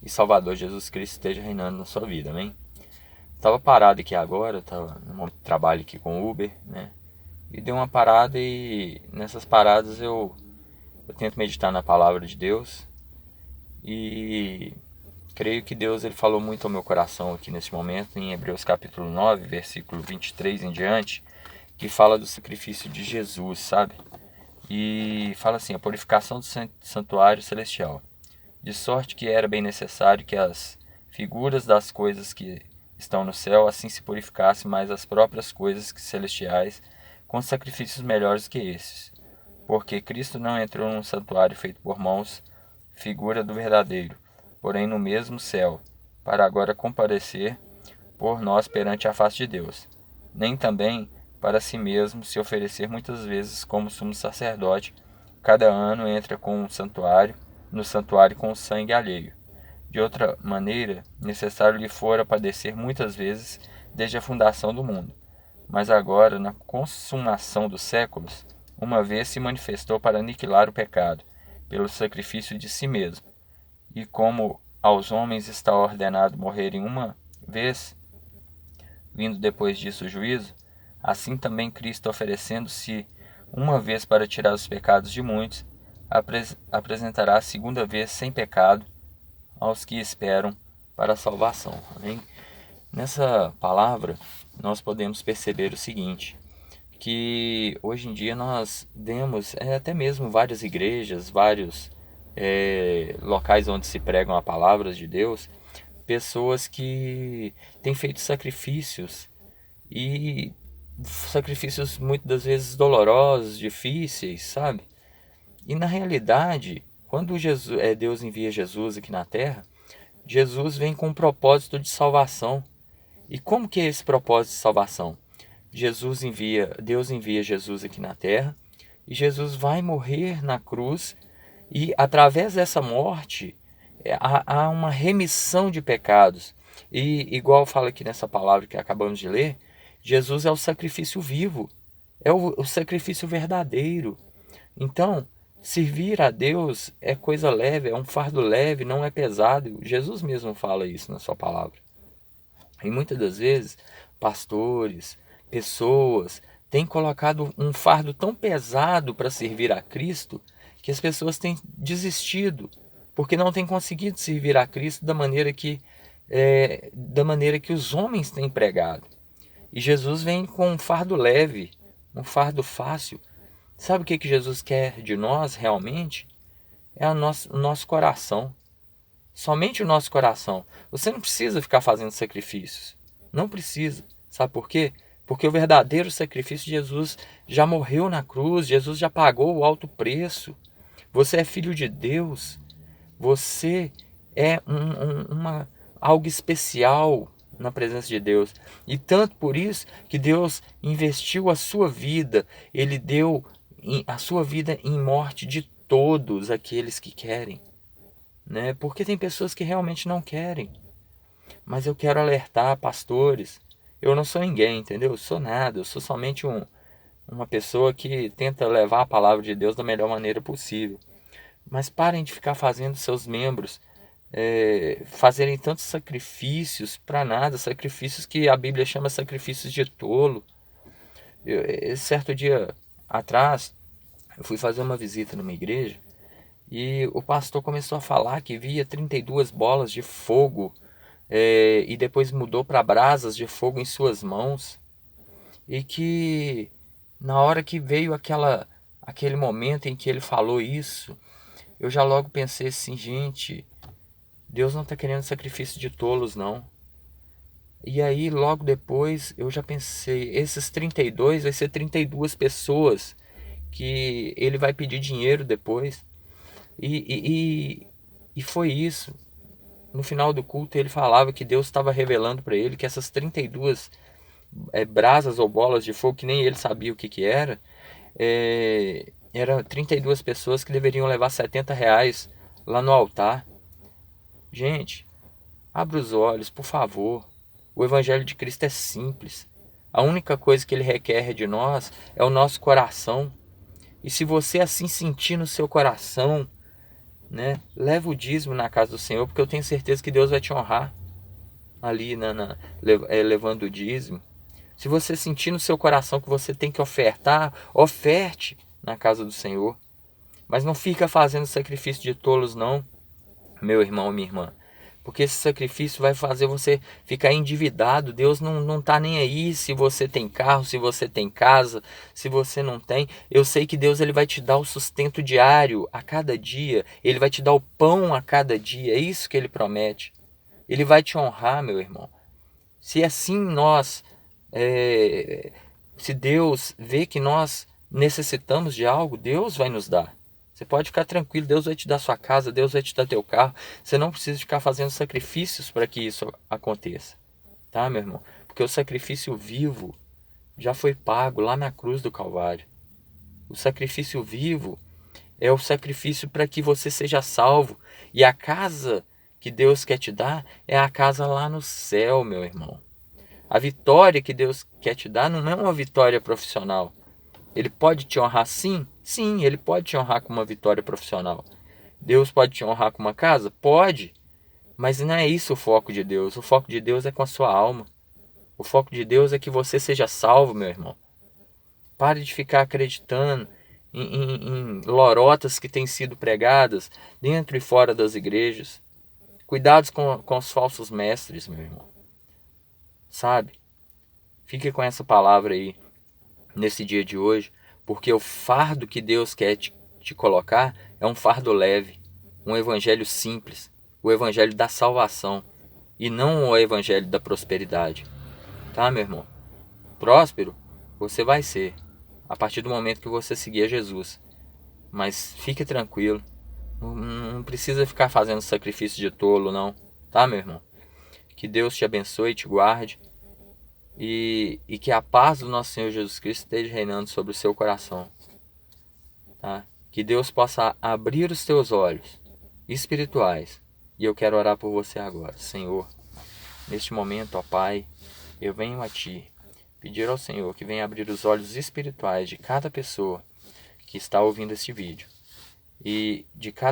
e Salvador Jesus Cristo esteja reinando na sua vida, amém? Estava parado aqui agora, estava no momento de trabalho aqui com o Uber, né? E dei uma parada e nessas paradas eu tento meditar na palavra de Deus e creio que Deus ele falou muito ao meu coração aqui nesse momento, em Hebreus capítulo 9, versículo 23 em diante, que fala do sacrifício de Jesus, sabe? E fala assim, a purificação do santuário celestial, de sorte que era bem necessário que as figuras das coisas que estão no céu assim se purificassem mais as próprias coisas celestiais com sacrifícios melhores que esses. Porque Cristo não entrou num santuário feito por mãos, figura do verdadeiro, porém no mesmo céu, para agora comparecer por nós perante a face de Deus. Nem também para si mesmo se oferecer muitas vezes como sumo sacerdote, cada ano entra no santuário com o sangue alheio. De outra maneira, necessário lhe fora padecer muitas vezes desde a fundação do mundo. Mas agora, na consumação dos séculos, uma vez se manifestou para aniquilar o pecado, pelo sacrifício de si mesmo. E como aos homens está ordenado morrerem uma vez, vindo depois disso o juízo, assim também Cristo, oferecendo-se uma vez para tirar os pecados de muitos, apresentará a segunda vez sem pecado aos que esperam para a salvação. Amém? Nessa palavra, nós podemos perceber o seguinte, que hoje em dia nós vemos até mesmo várias igrejas, vários locais onde se pregam a palavra de Deus, pessoas que têm feito sacrifícios e sacrifícios muitas das vezes dolorosos, difíceis, sabe? E na realidade, quando Deus envia Jesus aqui na Terra, Jesus vem com um propósito de salvação. E como que é esse propósito de salvação? Deus envia Jesus aqui na Terra e Jesus vai morrer na cruz e através dessa morte há uma remissão de pecados. E igual fala aqui nessa palavra que acabamos de ler, Jesus é o sacrifício vivo, é o sacrifício verdadeiro. Então, servir a Deus é coisa leve, é um fardo leve, não é pesado. Jesus mesmo fala isso na sua palavra. E muitas das vezes, pastores, pessoas, têm colocado um fardo tão pesado para servir a Cristo que as pessoas têm desistido, porque não têm conseguido servir a Cristo da maneira que os homens têm pregado. E Jesus vem com um fardo leve, um fardo fácil. Sabe o que Jesus quer de nós realmente? É o nosso coração. Somente o nosso coração. Você não precisa ficar fazendo sacrifícios. Não precisa. Sabe por quê? Porque o verdadeiro sacrifício de Jesus já morreu na cruz. Jesus já pagou o alto preço. Você é filho de Deus. Você é algo especial na presença de Deus. E tanto por isso que Deus investiu a sua vida. Ele deu a sua vida em morte de todos aqueles que querem. Né? Porque tem pessoas que realmente não querem. Mas eu quero alertar pastores. Eu não sou ninguém, entendeu? Eu sou nada. Eu sou somente uma pessoa que tenta levar a palavra de Deus da melhor maneira possível. Mas parem de ficar fazendo seus membros fazerem tantos sacrifícios para nada, sacrifícios que a Bíblia chama sacrifícios de tolo. Certo dia atrás, eu fui fazer uma visita numa igreja e o pastor começou a falar que via 32 bolas de fogo e depois mudou para brasas de fogo em suas mãos. E que na hora que veio aquele momento em que ele falou isso, eu já logo pensei assim, gente, Deus não está querendo sacrifício de tolos, não. E aí logo depois eu já pensei, esses 32 vai ser 32 pessoas que ele vai pedir dinheiro depois. E foi isso. No final do culto ele falava que Deus estava revelando para ele que essas 32 brasas ou bolas de fogo, que nem ele sabia o que era, eram 32 pessoas que deveriam levar R$ 70 lá no altar. Gente, abra os olhos, por favor. O Evangelho de Cristo é simples. A única coisa que ele requer de nós é o nosso coração. E se você assim sentir no seu coração né? Leva o dízimo na casa do Senhor, porque eu tenho certeza que Deus vai te honrar ali levando o dízimo. Se você sentir no seu coração que você tem que ofertar, oferte na casa do Senhor. Mas não fica fazendo sacrifício de tolos não, meu irmão, minha irmã. Porque esse sacrifício vai fazer você ficar endividado. Deus não está nem aí se você tem carro, se você tem casa, se você não tem. Eu sei que Deus ele vai te dar o sustento diário a cada dia. Ele vai te dar o pão a cada dia. É isso que ele promete. Ele vai te honrar, meu irmão. Se assim se Deus vê que nós necessitamos de algo, Deus vai nos dar. Você pode ficar tranquilo, Deus vai te dar sua casa, Deus vai te dar teu carro. Você não precisa ficar fazendo sacrifícios para que isso aconteça. Tá, meu irmão? Porque o sacrifício vivo já foi pago lá na cruz do Calvário. O sacrifício vivo é o sacrifício para que você seja salvo. E a casa que Deus quer te dar é a casa lá no céu, meu irmão. A vitória que Deus quer te dar não é uma vitória profissional. Ele pode te honrar sim? Sim, ele pode te honrar com uma vitória profissional. Deus pode te honrar com uma casa? Pode. Mas não é isso o foco de Deus. O foco de Deus é com a sua alma. O foco de Deus é que você seja salvo, meu irmão. Pare de ficar acreditando em lorotas que têm sido pregadas dentro e fora das igrejas. Cuidados com os falsos mestres, meu irmão. Sabe? Fique com essa palavra aí nesse dia de hoje, porque o fardo que Deus quer te colocar é um fardo leve, um evangelho simples, o evangelho da salvação e não o evangelho da prosperidade. Tá, meu irmão? Próspero você vai ser a partir do momento que você seguir a Jesus. Mas fique tranquilo, não precisa ficar fazendo sacrifício de tolo não, tá, meu irmão? Que Deus te abençoe e te guarde. E que a paz do nosso Senhor Jesus Cristo esteja reinando sobre o seu coração. Tá? Que Deus possa abrir os teus olhos espirituais. E eu quero orar por você agora. Senhor, neste momento, ó Pai, eu venho a Ti pedir ao Senhor que venha abrir os olhos espirituais de cada pessoa que está ouvindo este vídeo. E de cada